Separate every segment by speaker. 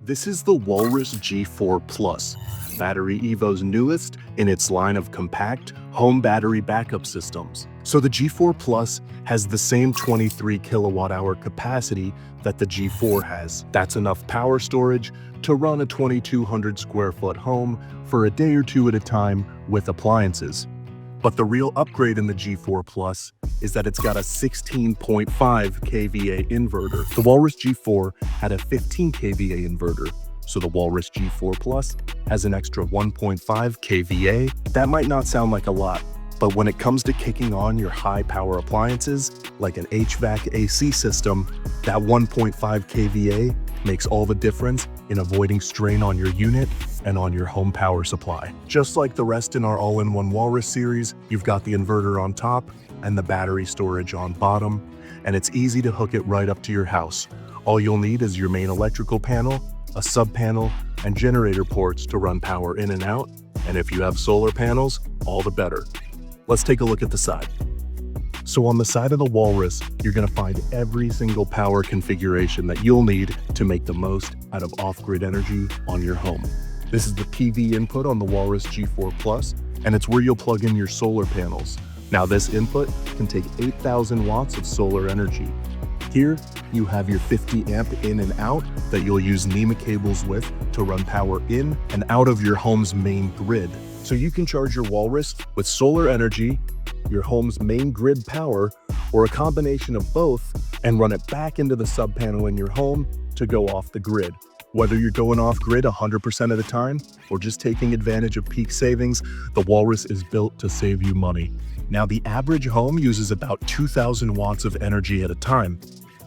Speaker 1: This is the Walrus G4 Plus, Battery Evo's newest in its line of compact home battery backup systems. So the G4 Plus has the same 23 kilowatt hour capacity that the G4 has. That's enough power storage to run a 2,200 square foot home for a day or two at a time with appliances. But the real upgrade in the G4 Plus is that it's got a 16.5 kVA inverter. The Walrus G4 had a 15 kVA inverter, so the Walrus G4 Plus has an extra 1.5 kVA. That might not sound like a lot, but when it comes to kicking on your high power appliances, like an HVAC AC system, that 1.5 kVA makes all the difference in avoiding strain on your unit and on your home power supply. Just like the rest in our all-in-one Walrus series, you've got the inverter on top and the battery storage on bottom, and it's easy to hook it right up to your house. All you'll need is your main electrical panel, a sub panel, and generator ports to run power in and out, and if you have solar panels, all the better. Let's take a look at the side. So on the side of the Walrus, you're going to find every single power configuration that you'll need to make the most out of off-grid energy on your home. This is the PV input on the Walrus G4 Plus, and it's where you'll plug in your solar panels. Now this input can take 8,000 watts of solar energy. Here, you have your 50 amp in and out that you'll use NEMA cables with to run power in and out of your home's main grid. So you can charge your Walrus with solar energy, your home's main grid power, or a combination of both, and run it back into the sub panel in your home to go off the grid. Whether you're going off grid 100% of the time or just taking advantage of peak savings, the Walrus is built to save you money. Now, the average home uses about 2,000 watts of energy at a time.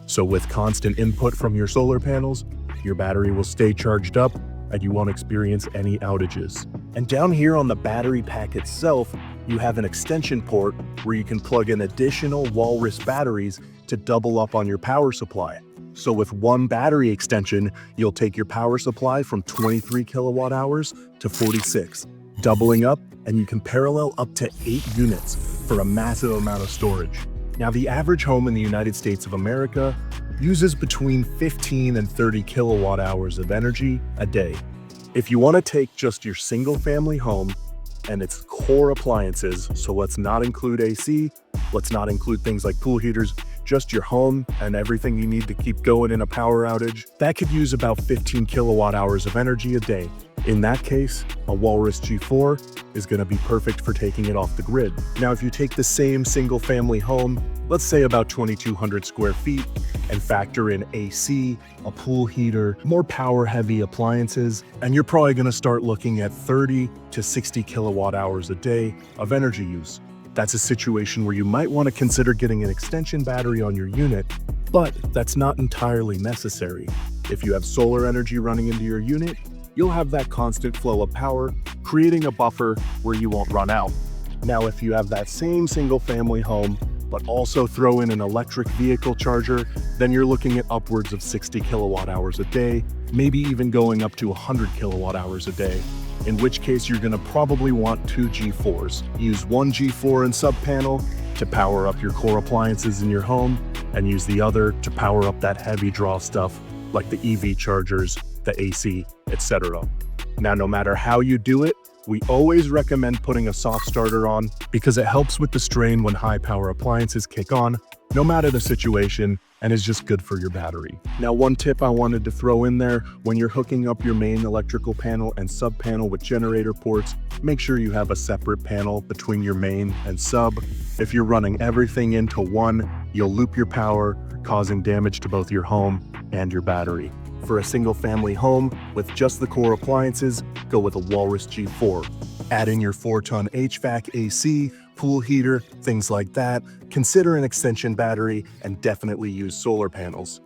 Speaker 1: So with constant input from your solar panels, your battery will stay charged up and you won't experience any outages. And down here on the battery pack itself, you have an extension port where you can plug in additional Walrus batteries to double up on your power supply. So with one battery extension, you'll take your power supply from 23 kilowatt hours to 46, doubling up, and you can parallel up to 8 units for a massive amount of storage. Now, the average home in the United States of America uses between 15 and 30 kilowatt hours of energy a day. If you want to take just your single family home and its core appliances, so let's not include AC, let's not include things like pool heaters, just your home and everything you need to keep going in a power outage, that could use about 15 kilowatt hours of energy a day. In that case, a Walrus G4 is going to be perfect for taking it off the grid. Now, if you take the same single family home, let's say about 2,200 square feet, and factor in AC, a pool heater, more power heavy appliances, and you're probably going to start looking at 30 to 60 kilowatt hours a day of energy use. That's a situation where you might want to consider getting an extension battery on your unit, but that's not entirely necessary. If you have solar energy running into your unit, you'll have that constant flow of power, creating a buffer where you won't run out. Now, if you have that same single family home, but also throw in an electric vehicle charger, then you're looking at upwards of 60 kilowatt hours a day, maybe even going up to 100 kilowatt hours a day, in which case you're going to probably want 2 G4s. Use one G4 and sub panel to power up your core appliances in your home, and use the other to power up that heavy draw stuff like the EV chargers, the AC, etc. Now, no matter how you do it, we always recommend putting a soft starter on because it helps with the strain when high power appliances kick on, no matter the situation, and is just good for your battery. Now, one tip I wanted to throw in there, when you're hooking up your main electrical panel and sub panel with generator ports, make sure you have a separate panel between your main and sub. If you're running everything into one, you'll loop your power, causing damage to both your home and your battery. For a single family home with just the core appliances, go with a Walrus G4. Add in your 4-ton HVAC AC, pool heater, things like that. Consider an extension battery and definitely use solar panels.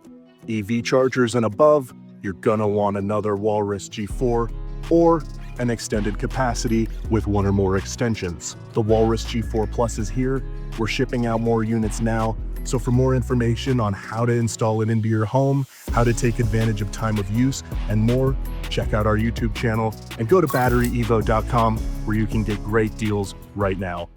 Speaker 1: EV chargers and above, you're gonna want another Walrus G4 or an extended capacity with 1 or more extensions. The Walrus G4 Plus is here. We're shipping out more units now. So for more information on how to install it into your home, how to take advantage of time of use, and more, check out our YouTube channel and go to batteryevo.com where you can get great deals right now.